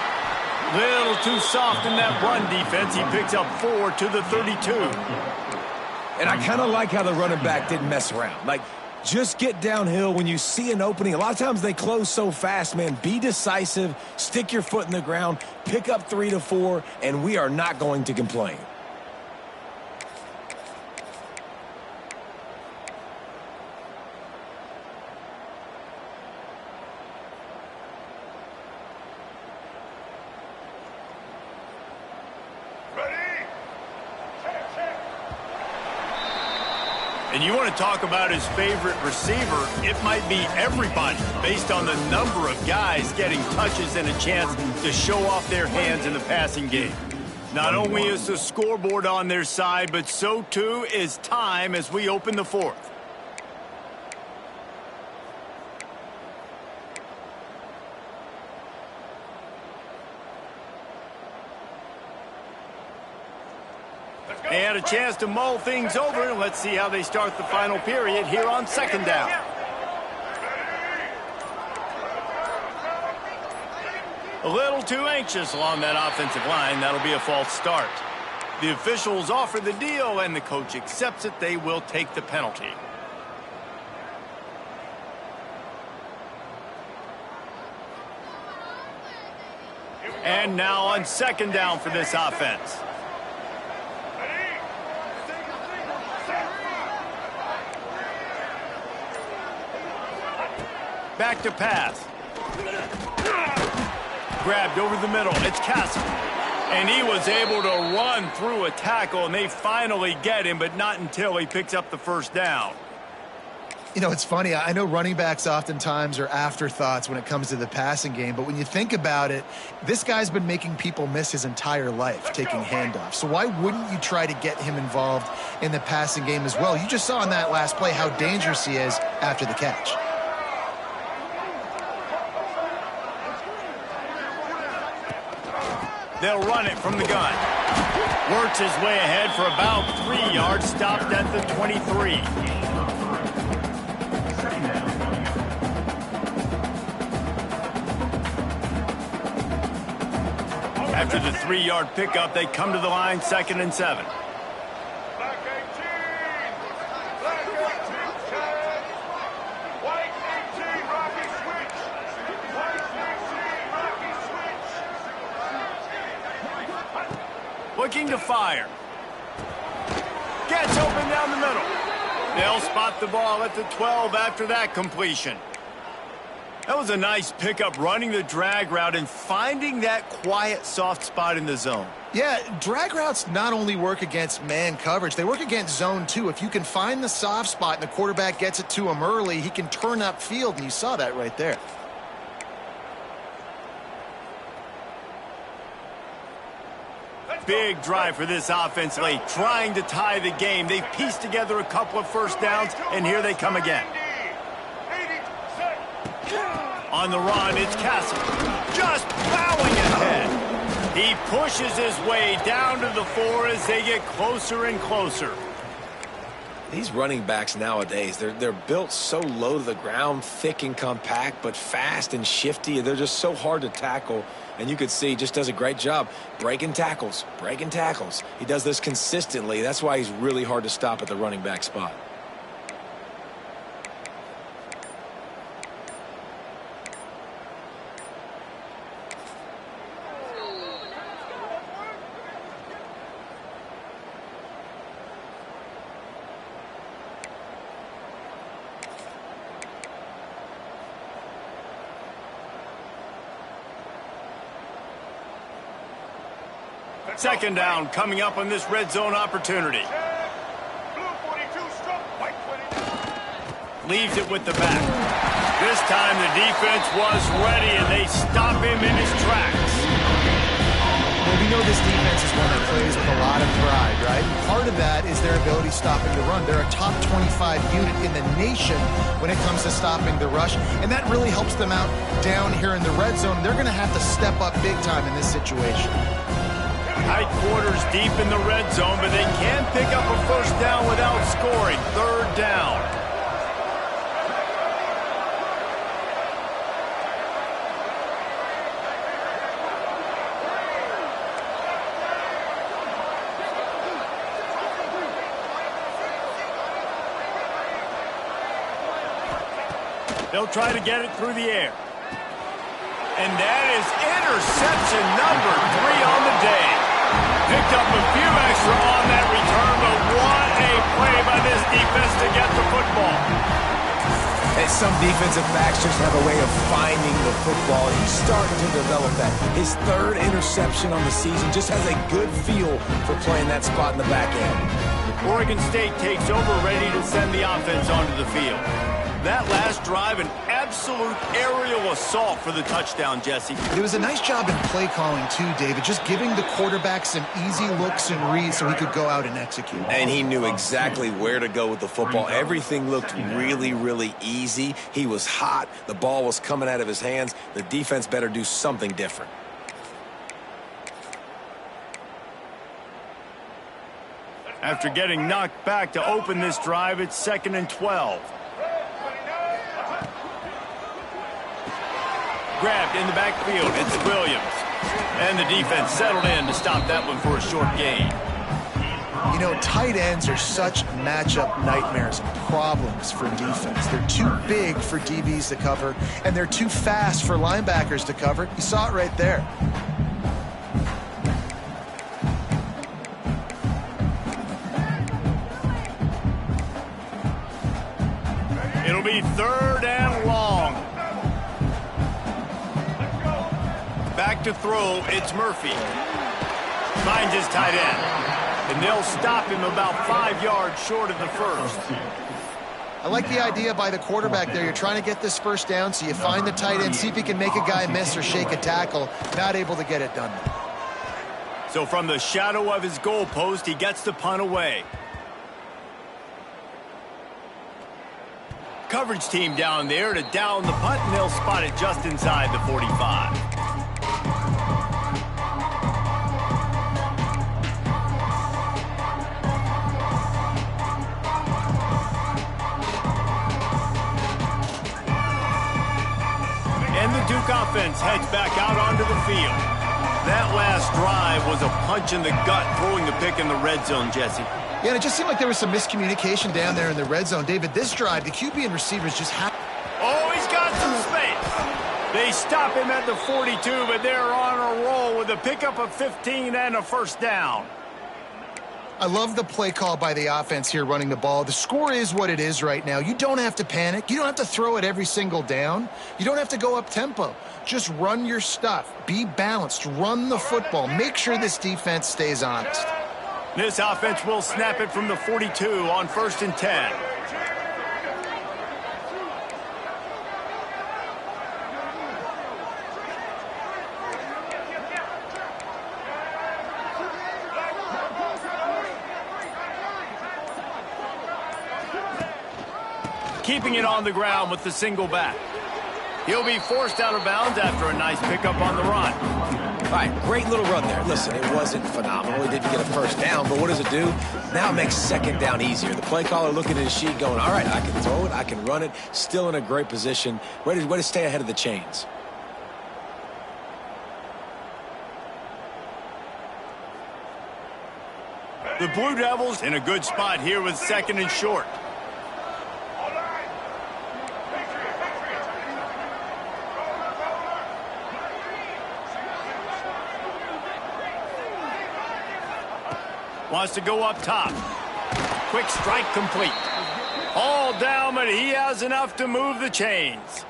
Little too soft in that run defense. He picks up 4 to the 32. And I kind of like how the running back didn't mess around. Like, just get downhill when you see an opening. A lot of times they close so fast, man. Be decisive, stick your foot in the ground, pick up 3 to 4, and we are not going to complain. And you want to talk about his favorite receiver, it might be everybody based on the number of guys getting touches and a chance to show off their hands in the passing game. Not only is the scoreboard on their side, but so too is time as we open the 4th. They had a chance to mull things over. Let's see how they start the final period here on 2nd down. A little too anxious along that offensive line. That'll be a false start. The officials offer the deal, and the coach accepts it. They will take the penalty. And now on 2nd down for this offense. Back to pass. Grabbed over the middle. It's Castle. And he was able to run through a tackle, and they finally get him, but not until he picks up the first down. You know, it's funny. I know running backs oftentimes are afterthoughts when it comes to the passing game, but when you think about it, this guy's been making people miss his entire life taking handoffs. So why wouldn't you try to get him involved in the passing game as well? You just saw in that last play how dangerous he is after the catch. They'll run it from the gun. Works his way ahead for about 3 yards, stopped at the 23. After the 3-yard pickup, they come to the line, 2nd and 7. Black 18. Black 18, Chad. White 18, Rocky switch. White 18, Rocky switch. Looking to fire. Gets open down the middle. They'll spot the ball at the 12 after that completion. That was a nice pickup, running the drag route and finding that quiet, soft spot in the zone. Yeah, drag routes not only work against man coverage, they work against zone too. If you can find the soft spot and the quarterback gets it to him early, he can turn upfield, and you saw that right there. Big drive for this offense late, trying to tie the game. They've pieced together a couple of first downs, and here they come again. On the run, it's Castle, just plowing ahead. He pushes his way down to the 4 as they get closer and closer. These running backs nowadays, they're built so low to the ground, thick and compact, but fast and shifty. They're just so hard to tackle. And you could see he just does a great job breaking tackles, breaking tackles. He does this consistently. That's why he's really hard to stop at the running back spot. Second down coming up on this red zone opportunity. Leaves it with the back. This time the defense was ready, and they stop him in his tracks. Well, we know this defense is one that plays with a lot of pride, right? Part of that is their ability stopping the run. They're a top 25 unit in the nation when it comes to stopping the rush, and that really helps them out down here in the red zone. They're going to have to step up big time in this situation. Tight quarters deep in the red zone, but they can pick up a first down without scoring. Third down. They'll try to get it through the air. And that is interception number 3 on the day. Picked up a few extra on that return, but what a play by this defense to get the football. And some defensive backs just have a way of finding the football. He's starting to develop that. His 3rd interception on the season, just has a good feel for playing that spot in the back end. Oregon State takes over, ready to send the offense onto the field. That last drive, an absolute aerial assault for the touchdown, Jesse. It was a nice job in play calling too, David, just giving the quarterback some easy looks and reads so he could go out and execute. And he knew exactly where to go with the football. Everything looked really, really easy. He was hot. The ball was coming out of his hands. The defense better do something different. After getting knocked back to open this drive, it's 2nd and 12. Grabbed in the backfield, it's Williams. And the defense settled in to stop that one for a short gain. You know, tight ends are such matchup nightmares and problems for defense. They're too big for DBs to cover, and they're too fast for linebackers to cover. You saw it right there. It'll be 3rd and long. Back to throw, it's Murphy. Finds his tight end. And they'll stop him about 5 yards short of the first. I like the idea by the quarterback there. You're trying to get this first down, so you find the tight end, see if he can make a guy miss or shake a tackle. Not able to get it done. So from the shadow of his goalpost, he gets the punt away. Coverage team down there to down the punt, and they'll spot it just inside the 45. And the Duke offense heads back out onto the field. That last drive was a punch in the gut, throwing the pick in the red zone, Jesse. Yeah, and it just seemed like there was some miscommunication down there in the red zone. David, this drive, the QB and receivers just have... Oh, he's got some space. They stop him at the 42, but they're on a roll with a pickup of 15 and a first down. I love the play call by the offense here running the ball. The score is what it is right now. You don't have to panic. You don't have to throw it every single down. You don't have to go up tempo. Just run your stuff. Be balanced. Run the football. Make sure this defense stays honest. This offense will snap it from the 42 on 1st and 10. Keeping it on the ground with the single back. He'll be forced out of bounds after a nice pickup on the run. All right, great little run there. Listen, it wasn't phenomenal. He didn't get a first down, but what does it do? Now it makes second down easier. The play caller looking at his sheet going, all right, I can throw it, I can run it, still in a great position, ready to stay ahead of the chains. The Blue Devils in a good spot here with 2nd and short. Wants to go up top. Quick strike complete. All down, but he has enough to move the chains.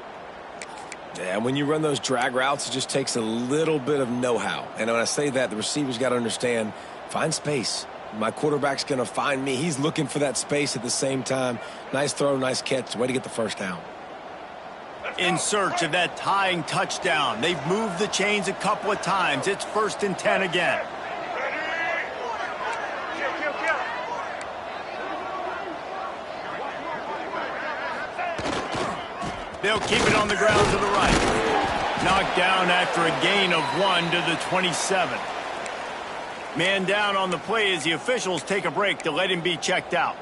Yeah, when you run those drag routes, it just takes a little bit of know-how. And when I say that, the receiver's got to understand, find space. My quarterback's going to find me. He's looking for that space at the same time. Nice throw, nice catch. Way to get the first down. In search of that tying touchdown. They've moved the chains a couple of times. It's 1st and 10 again. They'll keep it on the ground to the right. Knocked down after a gain of 1 to the 27. Man down on the play as the officials take a break to let him be checked out.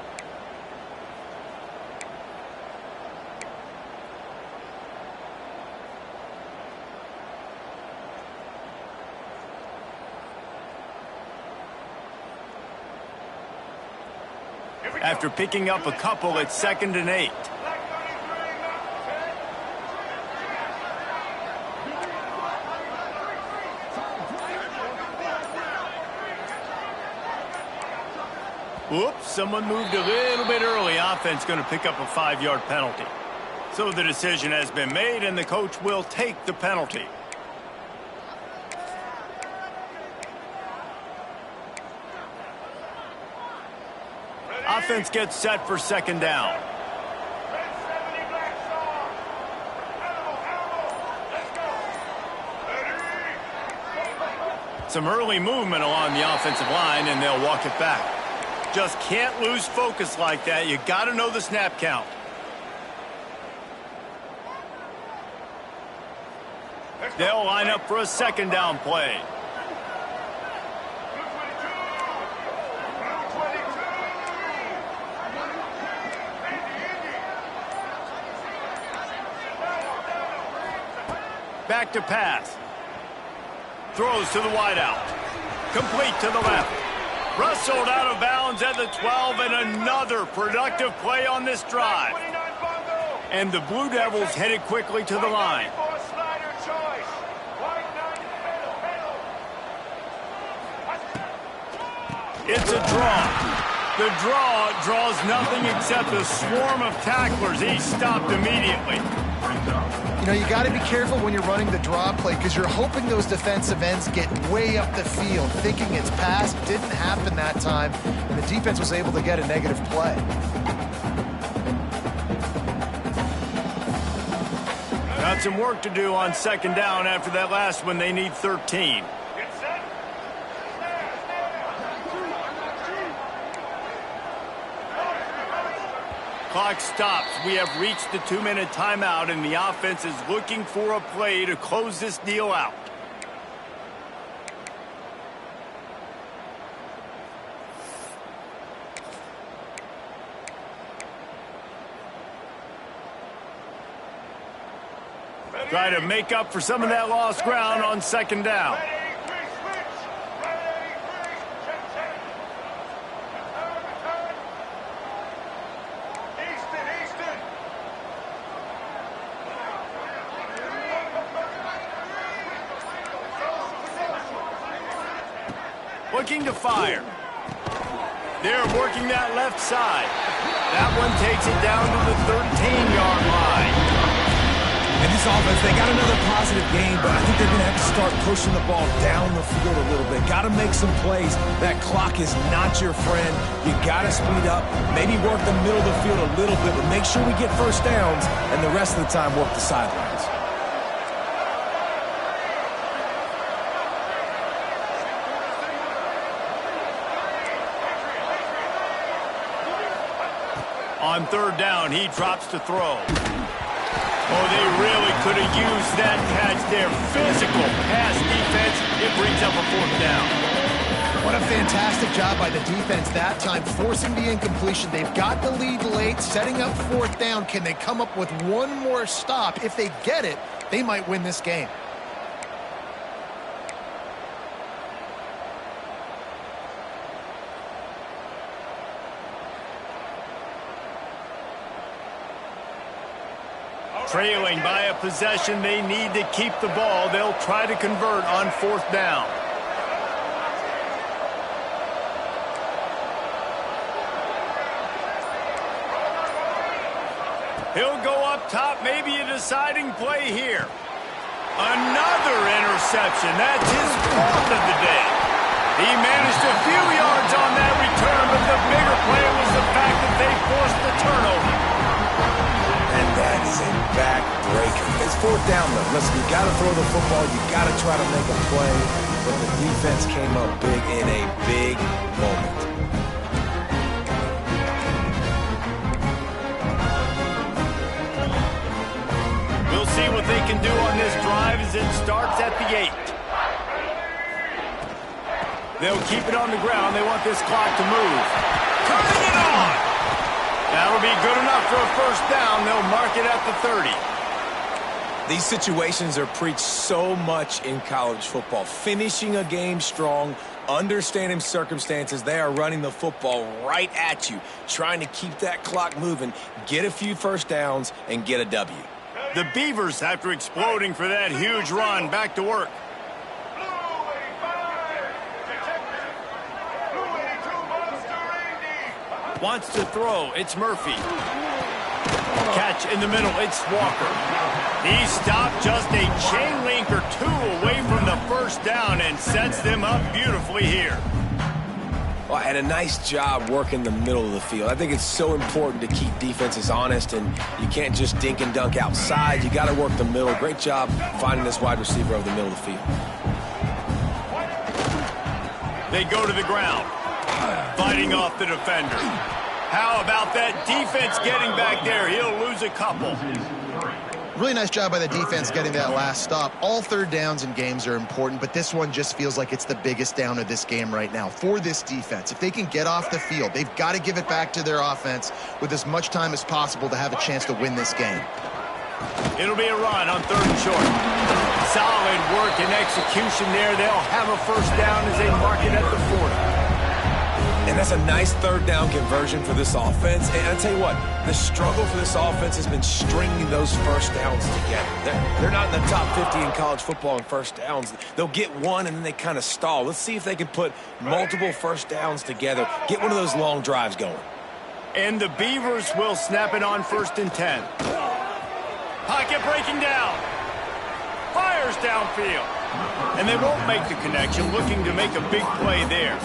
After picking up a couple, it's 2nd and 8. Whoops, someone moved a little bit early. Offense going to pick up a 5-yard penalty. So the decision has been made, and the coach will take the penalty. Offense gets set for 2nd down. Some early movement along the offensive line, and they'll walk it back. Just can't lose focus like that. You got to know the snap count. They'll line up for a 2nd down play. Back to pass. Throws to the wideout. Complete to the left. Rustled out of bounds at the 12, and another productive play on this drive. And the Blue Devils headed quickly to the line. It's a draw. The draw draws nothing except a swarm of tacklers. He's stopped immediately. You know, you got to be careful when you're running the draw play because you're hoping those defensive ends get way up the field, thinking it's pass. Didn't happen that time, and the defense was able to get a negative play. Got some work to do on 2nd down after that last one. They need 13. Clock stops. We have reached the 2-minute timeout, and the offense is looking for a play to close this deal out. Try to make up for some of that lost ground on 2nd down. Looking to fire. They're working that left side. That one takes it down to the 13-yard line. And this offense, they got another positive game, but I think they're going to have to start pushing the ball down the field a little bit. Got to make some plays. That clock is not your friend. You got to speed up, maybe work the middle of the field a little bit, but make sure we get first downs, and the rest of the time work the sidelines. On third down, he drops to throw. Oh, they really could have used that catch there. Physical pass defense. It brings up a fourth down. What a fantastic job by the defense that time, forcing the incompletion. They've got the lead late, setting up fourth down. Can they come up with one more stop? If they get it, they might win this game. Trailing by a possession, they need to keep the ball. They'll try to convert on fourth down. He'll go up top, maybe a deciding play here. Another interception. That's his fourth of the day. He managed a few yards on that return, but the bigger play was the fact that they forced the turnover. And that's a backbreaker. It's fourth down, though. Listen, you got to throw the football. You got to try to make a play. But the defense came up big in a big moment. We'll see what they can do on this drive as it starts at the 8. They'll keep it on the ground. They want this clock to move. Turning it on! That'll be good enough for a first down. They'll mark it at the 30. These situations are preached so much in college football. Finishing a game strong, understanding circumstances. They are running the football right at you, trying to keep that clock moving, get a few first downs, and get a W. The Beavers, after exploding for that huge run, back to work. Wants to throw. It's Murphy. Catch in the middle. It's Walker. He stopped just a chain link or two away from the first down and sets them up beautifully here. Well, and a nice job working the middle of the field. I think it's so important to keep defenses honest, and you can't just dink and dunk outside. You got to work the middle. Great job finding this wide receiver over the middle of the field. They go to the ground, fighting off the defender. How about that defense getting back there? He'll lose a couple. Really nice job by the defense getting that last stop. All third downs in games are important, but this one just feels like it's the biggest down of this game right now for this defense. If they can get off the field, they've got to give it back to their offense with as much time as possible to have a chance to win this game. It'll be a run on third and short. Solid work and execution there. They'll have a first down as they mark it at the 40. And that's a nice third down conversion for this offense. And I'll tell you what, the struggle for this offense has been stringing those first downs together. They're not in the top 50 in college football in first downs. They'll get one and then they kind of stall. Let's see if they can put multiple first downs together, get one of those long drives going. And the Beavers will snap it on 1st and 10. Pocket breaking down. Fires downfield. And they won't make the connection, looking to make a big play there.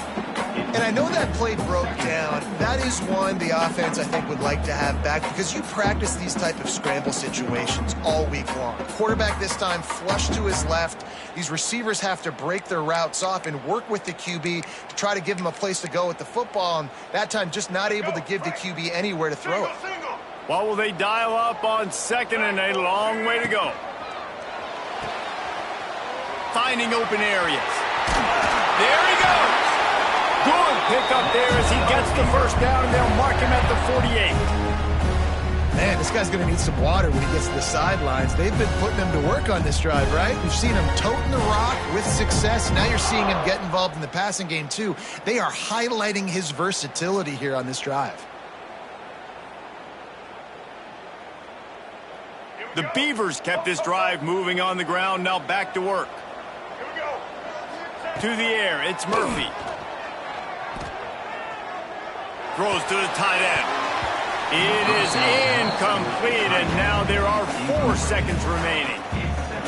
And I know that play broke down. That is one the offense, I think, would like to have back because you practice these type of scramble situations all week long. Quarterback this time flush to his left. These receivers have to break their routes off and work with the QB to try to give him a place to go with the football. And that time just not able to give the QB anywhere to throw it. What will they dial up on 2nd and a long way to go? Finding open areas. There he goes. Good pick up there as he gets the first down, and they'll mark him at the 48. Man, this guy's going to need some water when he gets to the sidelines. They've been putting him to work on this drive, right? We've seen him toting the rock with success. Now you're seeing him get involved in the passing game, too. They are highlighting his versatility here on this drive. The Beavers kept this drive moving on the ground, now back to work. To the air, it's Murphy. Throws to the tight end. It is incomplete, and now there are 4 seconds remaining.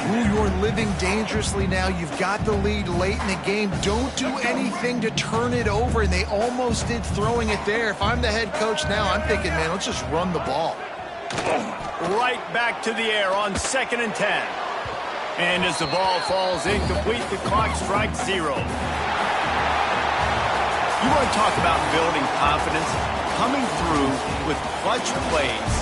Ooh, you're living dangerously now. You've got the lead late in the game. Don't do anything to turn it over, and they almost did throwing it there. If I'm the head coach now, I'm thinking, man, let's just run the ball. Right back to the air on 2nd and 10. And as the ball falls incomplete, the clock strikes 0. You want to talk about building confidence? Coming through with clutch plays,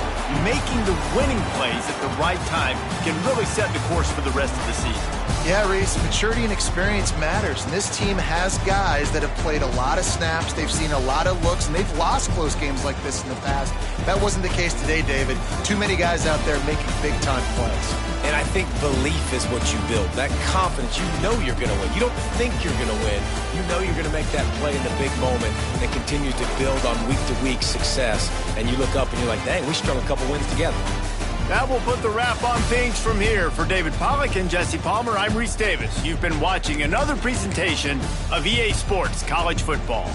making the winning plays at the right time can really set the course for the rest of the season. Yeah, Reese, maturity and experience matters, and this team has guys that have played a lot of snaps, they've seen a lot of looks, and they've lost close games like this in the past. That wasn't the case today, David. Too many guys out there making big-time plays. And I think belief is what you build. That confidence, you know you're going to win. You don't think you're going to win. You know you're going to make that play in the big moment and continue to build on week-to-week success. And you look up and you're like, dang, we strung a couple wins together. That will put the wrap on things from here. For David Pollack and Jesse Palmer, I'm Reese Davis. You've been watching another presentation of EA Sports College Football.